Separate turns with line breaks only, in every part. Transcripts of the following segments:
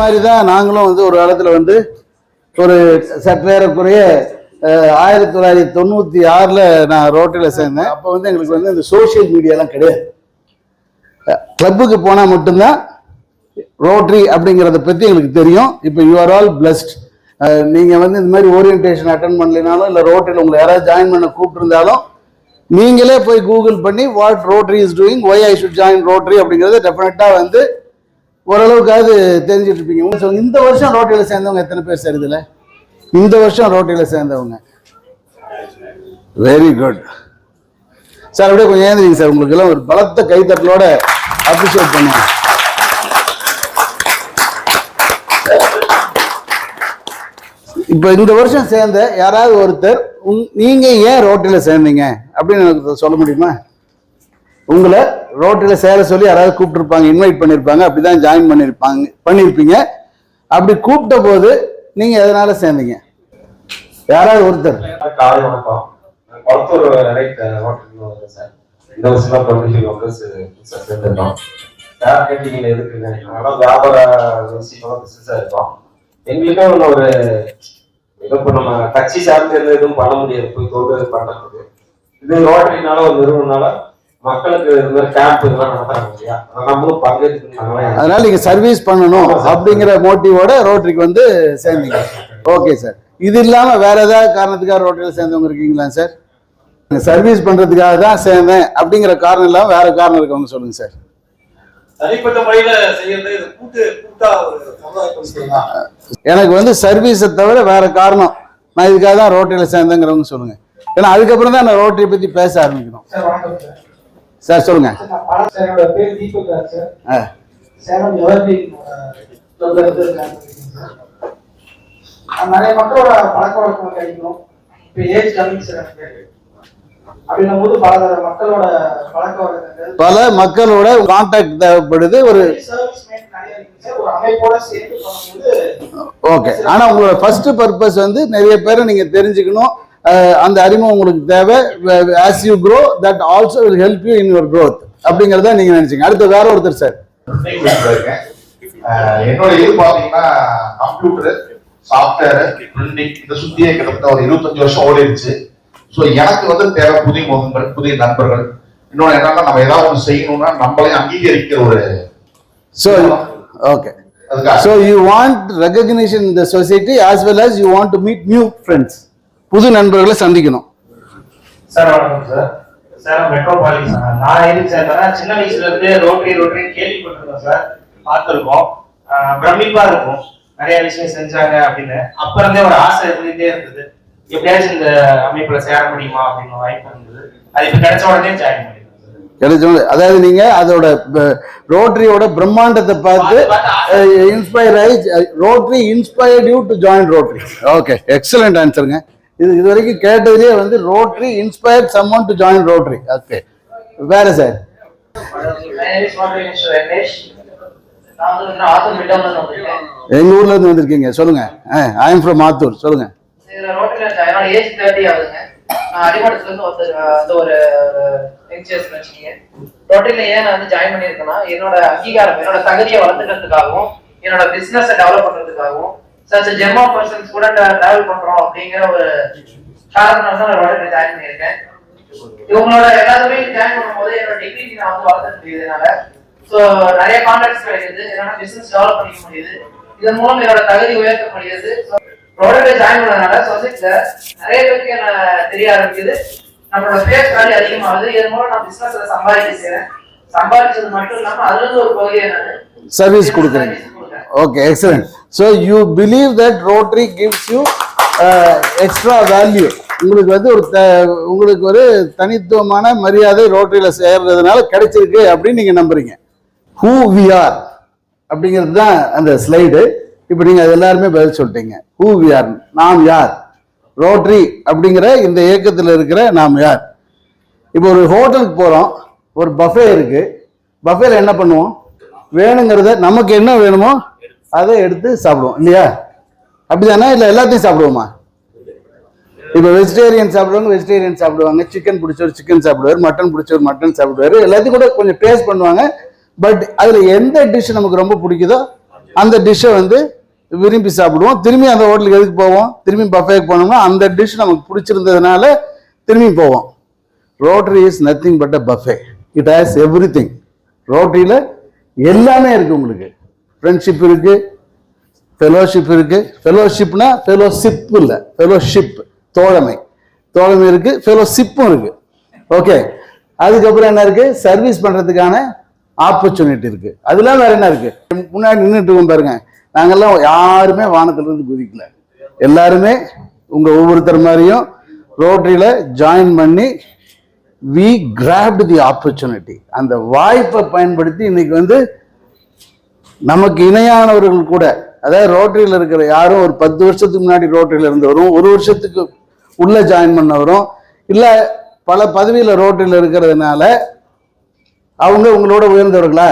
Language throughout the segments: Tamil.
மாதிரி தான் நாங்களும் வந்து ஒரு காலத்தில் வந்து ஒரு சற்றேறக்குறைய 1996 நான் ரோட்டரியில் சேர்ந்தேன். அப்போ வந்து எங்களுக்கு வந்து இந்த சோசியல் மீடியாலாம் கிடையாது. கிளப்புக்கு போனால் மட்டும்தான் ரோட்டரி அப்படிங்கிறத பற்றி எங்களுக்கு தெரியும். இப்போ யூ ஆர் ஆல் பிளஸ்ட். நீங்கள் வந்து இந்த மாதிரி ஓரியன்டேஷன் அட்டன் பண்ணலினாலும் இல்லை ரோட்டரியில் உங்களை யாராவது ஜாயின் பண்ண கூப்பிட்டுருந்தாலும் நீங்களே போய் கூகுள் பண்ணி what Rotary is doing, why I should join Rotary அப்படிங்கிறத டெஃபினட்டாக வந்து ஓரளவுக்காவது தெரிஞ்சுட்டு இருப்பீங்க. இந்த வருஷம் ரோட்டரியில் சேர்ந்தவங்க எத்தனை பேர் சார்? இதில் இந்த வருஷம் ரோட்டரியில் சேர்ந்தவங்க வெரி குட் சார். அப்படியே கொஞ்சம் ஏந்திரிங்க சார். உங்களுக்கு எல்லாம் ஒரு பலத்த கைத்தட்டலோட அப்ரிஷியேட் பண்ணுவாங்க. இப்போ இந்த வருஷம் சேர்ந்த யாராவது ஒருத்தர் நீங்க ஏன் ரோட்டரியில் சேர்ந்தீங்க அப்படின்னு எனக்கு சொல்ல முடியுமா? உங்களை ரோட்டரியில் சேர சொல்லி யாராவது கூப்பிட்டுருப்பாங்க, இன்வைட் பண்ணியிருப்பாங்க, அப்படிதான் ஜாயின் பண்ணியிருப்பீங்க. அப்படி கூப்பிட்ட போது நீங்க எதனால சேர்ந்தீங்க? யாராவது ஒருத்தர்.
எங்களுக்கும் ஒரு இப்போ நம்ம கட்சி சார்ந்து எதுவும் பண்ண முடியாது, போய் தொழில் பண்றதுக்கு. இது ரோட்டரினால ஒரு நிறுவனால மக்களுக்கு இந்த மாதிரி கேம்ப் இதெல்லாம் நடத்துறாங்க இல்லையா, நம்மளும் பங்கேற்று
அதனால நீங்க சர்வீஸ் பண்ணணும் அப்படிங்கிற மோட்டிவோட ரோட்டரிக்கு வந்து சேர்ந்தீங்க. Okay sir. இது இல்லாம வேற ஏதாவது காரணத்துக்காக ரோட்டரியில் சேர்ந்தவங்க இருக்கீங்களா சார்? சர்வீஸ் பண்றதுக்காக தான் சேர்ந்தேன் அப்படிங்கிற காரணம் இல்லாம வேற காரணம் இருக்கவங்க சொல்லுங்க சார்.
தனிப்பட்ட முறையில செய்யறது
எனக்கு வந்து சர்வீஸை தவிர வேற காரணம், நான் இதுக்காக தான் ரோட்டரியில் சேர்ந்தேங்கிறவங்க சொல்லுங்க. ஏன்னா அதுக்கப்புறம் தான் நான் ரோட்டரி பத்தி பேச ஆரம்பிக்கணும். சார் சொல்லுங்க.
நிறைய மக்களோட பழக்க வழக்கம் கிடைக்கணும். இப்ப ஏஜ் கம்மிங் சார் அப்படின்னும் போது
பல மக்களோட கான்டாக்ட் தேவைப்படுது. ஒரு ஓகே. ஆனா உங்களோட ஃபர்ஸ்ட் பர்பஸ் வந்து நிறைய பேரை நீங்க தெரிஞ்சுக்கணும், அந்த அறிமுகம் உங்களுக்கு தேவை. as you grow that also will help you in your growth அப்படிங்கறத நீங்க நினைச்சீங்க. அடுத்து வேற ஒருத்தர் சார்.
என்னோட இது பாத்தீங்கன்னா கம்ப்யூட்டர், சாஃப்ட்வேர், பிரிண்டிங் இதை சுத்தியே கிட்டத்தட்ட ஒரு 25 வருஷம் ஓடிடுச்சு. ஸோ எனக்கு வந்து தேவை புதிய முகங்கள், புதிய நண்பர்கள். இன்னொன்று என்னன்னா நம்ம ஏதாவது ஒன்று செய்யணும்னா நம்மளையும் அங்கீகரிக்கிற ஒரு
okay. So you want recognition in the society as well as you want to meet new friends. புது நண்பர்களை சந்திக்கணும்.
சார் வணக்கம் சார். Sir metropolis. நான் எதுக்கு சேர்ந்தேன்னா சின்ன வயசுல இருந்து ரோட்டரி கேள்விப்பட்டிருக்கோம் சார், பார்த்துருக்கோம், பிரமிப்பா இருக்கும் நிறைய விஷயம் செஞ்சாங்க அப்படின்னு. அப்ப இருந்தே ஒரு ஆசை இருந்துகிட்டே இருந்தது, எப்படியாச்சும் இந்த அமைப்புல சேர முடியுமா அப்படின்னு வாய்ப்பு இருந்தது. அது இப்ப கிடைச்ச உடனே ஜாயின் பண்ணிடுறேன்.
அதாவது நீங்க அதோட ரோட்டரியோட பிரம்மாண்டத்தை பார்த்து இன்ஸ்பயர் ஆகி Rotary inspired you to join Rotary. Okay, excellent ஆன்சருங்க. இது வரைக்கும் கேட்டதுலேயே வந்து Rotary inspired someone to join Rotary. Okay, வேற சார். எங்க ஊர்ல இருந்து வந்திருக்கீங்க, சொல்லுங்க. ஐ எம் ஃப்ரம் ஆத்தூர், சொல்லுங்க.
அடிமட்டத்துல இருந்து ஒரு யங்ஸ்டர்ஸ் வச்சுக்கீங்க. ரோட்டரியில ஏன் நான் வந்து ஜாயின் பண்ணியிருக்கேன்னா என்னோட அங்கீகாரம், என்னோட தகுதியை வளர்த்துக்கிறதுக்காகவும் என்னோட பிசினஸை டெவலப் பண்றதுக்காகவும் சச் ஜெம் ஆஃப் பர்சன்ஸ் கூட டிராவல் பண்றோம் அப்படிங்கிற ஒரு காரணம் தான் நான் ரோட்டரியில ஜாயின் பண்ணியிருக்கேன். இவங்களோட எல்லாருமே ஜாயின் பண்ணும்போது என்னோட டிகிரி நான் வந்து வளர்த்துக்க முடியுதுனால ஸோ நிறைய கான்டாக்ட்ஸ் கிடைக்குது, என்னோட பிசினஸ் டெவலப் பண்ணிக்க முடியுது. இதன் மூலம் என்னோட தகுதி உயர்த்த முடியுது. ரோட்டரியில ஜாயின் பண்ணனால சொசைட்டில நிறைய பேருக்கு என்ன தெரிய ஆரம்பிக்குது, நம்மளோட பேஸ் வேல்யூ அதிகமாகுது. இதன் மூலம் நான் பிசினஸ்ல சம்பாதிக்க செய்யறேன். சம்பாதிச்சது மட்டும் இல்லாம அதுல இருந்து ஒரு பகுதியை நான்
சர்வீஸ் கொடுக்குறேன். Okay, excellent. So you believe that rotary gives you extra value. உங்களுக்கு வந்து உங்களுக்கு ஒரு தனித்துவமான மரியாதை ரோட்டரியில சேர்றதுனால கிடைச்சிருக்கு அப்படின்னு நீங்க நம்புறீங்க. ஹூ வி ஆர் அப்படிங்கிறது தான் அந்த ஸ்லைடு. இப்போ நீங்க அது எல்லாருமே பதில் சொல்லிட்டீங்க. ஹூ வி ஆர், நாம் யார், ரோட்டரி அப்படிங்கிற இந்த இயக்கத்தில் இருக்கிற நாம் யார். இப்போ ஒரு ஹோட்டலுக்கு போறோம், ஒரு பஃபே இருக்கு. பஃபேல என்ன பண்ணுவோம்? வேணுங்கிறத நமக்கு என்ன வேணுமோ அதை எடுத்து சாப்பிடுவோம் இல்லையா? அப்படிதானே? இல்லை எல்லாத்தையும் சாப்பிடுவோமா? இப்போ வெஜிடேரியன் சாப்பிடுவாங்க, வெஜிடேரியன் சாப்பிடுவாங்க, சிக்கன் பிடிச்சவர் சிக்கன் சாப்பிடுவார், மட்டன் பிடிச்சவர் மட்டன் சாப்பிடுவார், எல்லாத்தையும் கூட கொஞ்சம் டேஸ்ட் பண்ணுவாங்க. பட் அதில் எந்த டிஷ் நமக்கு ரொம்ப பிடிக்குதோ அந்த டிஷ்ஷை வந்து விரும்பி சாப்பிடுவோம். திரும்பி அந்த ஹோட்டலுக்கு எதுக்கு போவோம்? திரும்பி பஃபேக்கு போனோம்னா அந்த டிஷ் நமக்கு பிடிச்சிருந்ததுனால திரும்பி போவோம். Rotary is nothing but a buffet. It has everything. ரோட்டரியில் எல்லாமே இருக்கு. உங்களுக்கு ஃப்ரெண்ட்ஷிப் இருக்கு, ஃபெலோஷிப் இருக்கு. ஃபெலோஷிப்னா ஃபெலோஷிப் இல்லை, ஃபெலோஷிப் தோழமை. தோழமை இருக்கு, ஃபெலோஷிப்பும் இருக்கு. ஓகே, அதுக்கப்புறம் என்ன இருக்கு? சர்வீஸ் பண்றதுக்கான ஆப்பர்ச்சுனிட்டி இருக்கு. அதெல்லாம் வேற என்ன இருக்கு? முன்னாடி நின்றுட்டு இருக்கோம் பாருங்க, நாங்கெல்லாம் யாருமே வானத்துல இருந்து குதிக்கல. எல்லாருமே உங்க ஒவ்வொருத்தர் மாதிரியும் ரோட்டரியில ஜாயின் பண்ணி we grabbed the opportunity. அந்த வாய்ப்பை பயன்படுத்தி இன்னைக்கு வந்து நமக்கு இணையானவர்கள் கூட, அதாவது ரோட்டரியில் இருக்கிற யாரும் ஒரு 10 வருஷத்துக்கு முன்னாடி ரோட்டரியில் இருந்தவரும், 1 வருஷத்துக்கு உள்ள ஜாயின் பண்ணவரும் இல்ல பல பதவியில ரோட்டரியில் இருக்கிறதுனால அவங்க உங்களோட உயர்ந்தவர்களா?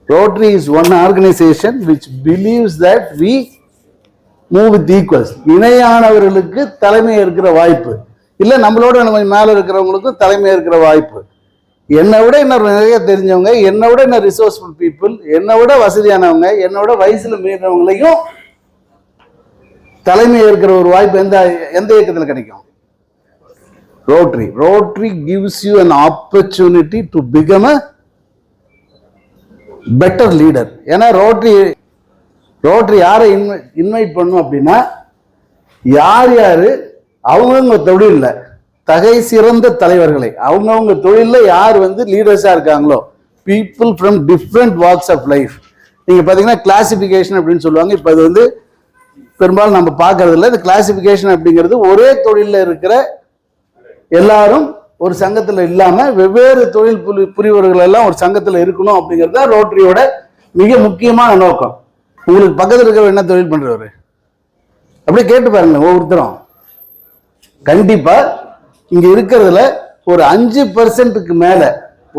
Rotary is one organization which believes that we move with equals. இணையானவர்களுக்கு தலைமை இருக்கிற வாய்ப்பு இல்ல, நம்மளோட நம்ம மேல இருக்கிறவங்களுக்கும் தலைமை இருக்கிற வாய்ப்பு. என்னை விட இன்னும் நிறைய தெரிஞ்சவங்க, என்னை விட இன்னும் ரிசோர்ஸ்ஃபுல் பீப்புள், என்னை விட வசதியானவங்க, என்னோட வயசுல மீறினவங்களையும் தலைமை இருக்கிற ஒரு வாய்ப்பு எந்த இயக்கத்தில் கிடைக்கும்? Rotary gives you an opportunity to become a better leader. ஏன்னா ரோட்டரி யாரை இன்வைட் பண்ணும் அப்படின்னா, யார் யாரு அவங்கவுங்க தொழில்ல தகை சிறந்த தலைவர்களை, அவங்கவுங்க தொழில்ல யார் வந்து லீடர்ஸா இருக்காங்களோ, people from different walks of life. நீங்க பாத்தீங்கன்னா கிளாசிபிகேஷன் அப்படின்னு சொல்லுவாங்க. இப்ப அது வந்து பெரும்பாலும் நம்ம பார்க்கறது இல்லை. இந்த கிளாசிபிகேஷன் அப்படிங்கிறது ஒரே தொழில இருக்கிற எல்லாரும் ஒரு சங்கத்துல இல்லாம வெவ்வேறு தொழில் புரிவர்கள் எல்லாம் ஒரு சங்கத்துல இருக்கணும் அப்படிங்கிறது தான் ரோட்டரியோட மிக முக்கியமான நோக்கம். உங்களுக்கு பக்கத்துல இருக்கிற என்ன தொழில் பண்றவரு அப்படியே கேட்டு பாருங்க. ஒவ்வொருத்தரும் கண்டிப்பா இங்க இருக்கிறதுல ஒரு 5% மேல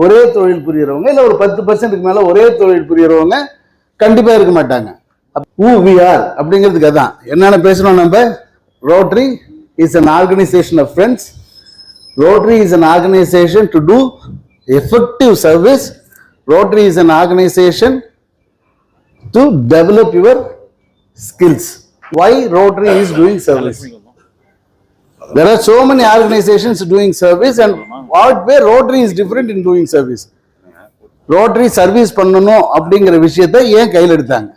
ஒரே தொழில் புரியறவங்க, இல்ல ஒரு 10% மேல ஒரே தொழில் புரியறவங்க கண்டிப்பா இருக்க மாட்டாங்க. who we are அப்படிங்கிறதுக்கு அதான் என்னென்ன பேசணும் நம்ம. Rotary is an organization of friends. Rotary is an organization to do effective service. Rotary is an organization to develop your skills. Why Rotary is doing service? There are so many organizations doing service, and what way Rotary is different in doing service? Rotary service பண்ணணும் அப்படிங்கிற விஷயத்தை ஏன் கையில் எடுத்தாங்க?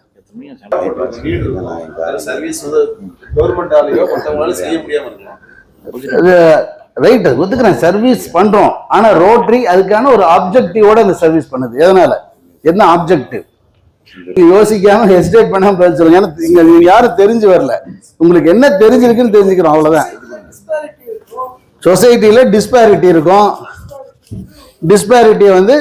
சர்வீஸ் வந்து கவர்மெண்டாலயோ மற்றவங்களால செய்ய முடியாம இருக்கலாம்.
ரைட், ஒத்துக்கிறேன், சர்வீஸ் பண்றோம். ஆனா ரோட்டரி அதுக்கான ஒரு ஆப்ஜெக்டிவோட அந்த சர்வீஸ் பண்ணுது. எதனால? என்ன ஆப்ஜெக்டிவ்? யோசிக்காம ஹெசிடேட் பண்ணாம பதில் சொல்லுங்க. ஏன்னா நீங்க யாரும் தெரிஞ்சு வரல, உங்களுக்கு என்ன தெரிஞ்சிருக்குன்னு தெரிஞ்சுக்கிறோம், அவ்வளவுதான். சொசைட்டில டிஸ்பாரிட்டி இருக்கும். டிஸ்பாரிட்டியை வந்து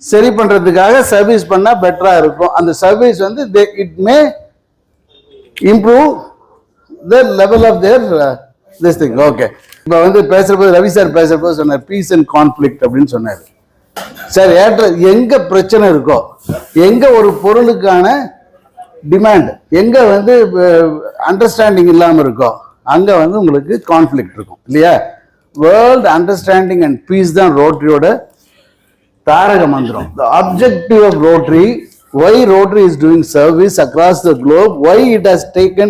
சரி பண்றதுக்காக சர்வீஸ் பண்ணா பெட்டரா இருக்கும். அந்த சர்வீஸ் வந்து it may improve the level of their this thing. Okay, இப்போ வந்து பேசுறப்போது ரவி சார் பேசுறப்போது சொன்னார் பீஸ் அண்ட் கான்ஃபிளிக்ட் அப்படின்னு சொன்னார். சார் எங்க பிரச்சனை இருக்கோ, எங்க ஒரு பொருளுக்கான டிமாண்ட், எங்க வந்து அண்டர்ஸ்டாண்டிங் இல்லாம இருக்கோ, அங்க வந்து உங்களுக்கு கான்ஃபிளிக்ட் இருக்கும் இல்லையா? வேர்ல்ட் அண்டர்ஸ்டாண்டிங் அண்ட் பீஸ் தான் ரோட்டரியோட தாரக மந்திரம். The objective of Rotary, why Rotary is doing service across the globe, why it has taken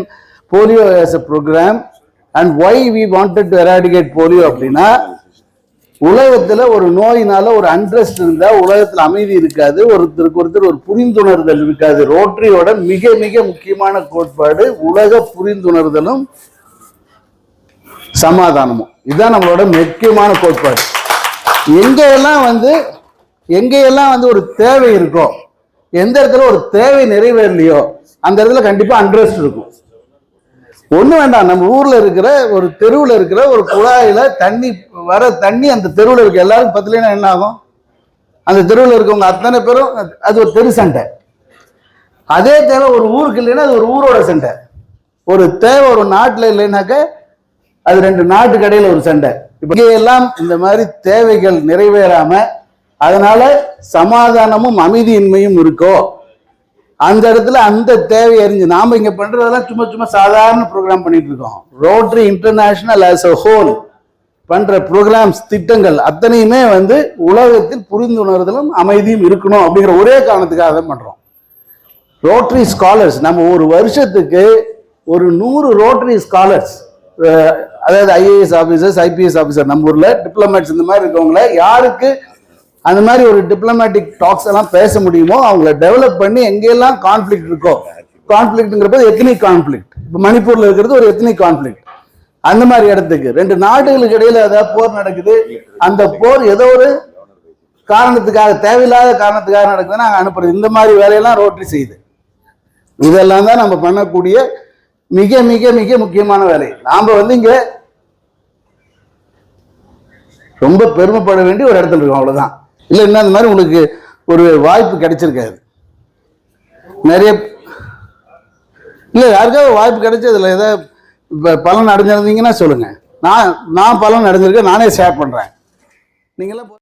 polio as a program, and why we wanted to eradicate polio அப்படின்னா, உலகத்துல ஒரு நோயினால ஒரு அண்ட்ரஸ்ட் இருந்தா உலகத்துல அமைதி இருக்காது, ஒருத்தருக்கு ஒருத்தர் ஒரு புரிந்துணர்தல் இருக்காது. ரோட்டரியோட மிக மிக முக்கியமான கோட்பாடு உலக புரிந்துணர்தலும் சமாதானமும். இதுதான் நம்மளோட முக்கியமான கோட்பாடு. எங்கெல்லாம் வந்து ஒரு தேவை இருக்கோ, எந்த இடத்துல ஒரு தேவை நிறைவேறலையோ அந்த இடத்துல கண்டிப்பா அண்ட்ரஸ்ட் இருக்கும். ஒண்ணு வேண்டாம், நம்ம ஊர்ல இருக்கிற ஒரு தெருவுல இருக்கிற ஒரு குழாயில தண்ணி அந்த தெருவுல இருக்க எல்லாரும் பத்தலைன்னா என்ன ஆகும்? அந்த தெருவுல இருக்கவங்க அத்தனை பேரும் அது ஒரு தெரு சண்டை. அதே தேவை ஒரு ஊருக்கு இல்லைன்னா அது ஒரு ஊரோட சண்டை. ஒரு தேவை ஒரு நாட்டுல இல்லைன்னாக்க அது 2 நாட்டுக்கு இடையில ஒரு சண்டை. இப்ப எல்லாம் இந்த மாதிரி தேவைகள் நிறைவேறாம அதனால சமாதானமும் அமைதியின்மையும் இருக்கோ, அந்த இடத்துல அந்த தேவை அறிஞ்சு நாம இங்க பண்றதெல்லாம் சும்மா சாதாரண ப்ரோக்ராம் பண்ணிட்டு இருக்கோம். Rotary international as a whole பண்ற ப்ரோக்ராம்ஸ், திட்டங்கள் அத்தனையுமே வந்து உலகத்தில் புரிந்துணர்தலும் அமைதியும் இருக்கணும் அப்படிங்கிற ஒரே காரணத்துக்காக தான் பண்றோம். ரோட்டரி ஸ்காலர்ஸ் நம்ம ஒரு வருஷத்துக்கு ஒரு 100 ரோட்டரி ஸ்காலர்ஸ், அதாவது ஐஏஎஸ் ஆஃபீஸர்ஸ், ஐபிஎஸ் ஆஃபீஸர், நம்ம ஊரில் டிப்ளமேட்ஸ் இந்த மாதிரி இருக்கவங்கள யாருக்கு அந்த மாதிரி ஒரு டிப்ளமேட்டிக் டாக்ஸ் எல்லாம் பேச முடியுமோ அவங்கள டெவலப் பண்ணி எங்கெல்லாம் கான்ஃப்ளிக்ட் இருக்கோ, கான்ஃப்ளிக்ட்ங்கிறப்ப எத்னிக் கான்ஃப்ளிக்ட், இப்போ மணிப்பூரில் இருக்கிறது ஒரு எத்னிக் கான்ஃப்ளிக்ட், அந்த மாதிரி இடத்துக்கு 2 நாடுகளுக்கு இடையில ஏதாவது போர் நடக்குது, அந்த போர் ஏதோ ஒரு காரணத்துக்காக, தேவையில்லாத காரணத்துக்காக நடக்குதுன்னா நாங்கள் அனுப்புறது. இந்த மாதிரி வேலையெல்லாம் ரோட்டரி செய்யுது. இதெல்லாம் தான் நம்ம பண்ணக்கூடிய மிக மிக மிக முக்கியமான வேலை. நாம இங்க ரொம்ப பெருமைப்பட வேண்டிய ஒரு இடத்துல இருக்கோம், அவ்வளவுதான். இல்லை என்ன இந்த மாதிரி உங்களுக்கு ஒரு வாய்ப்பு கிடைச்சிருக்காது. நிறைய இல்லை யாருக்காவது வாய்ப்பு கிடைச்சதில்ல, ஏதாவது பலன் அடைஞ்சிருந்தீங்கன்னா சொல்லுங்க. நான் பலன் அடைஞ்சிருக்கேன், நானே ஷேர் பண்றேன். நீங்களாம்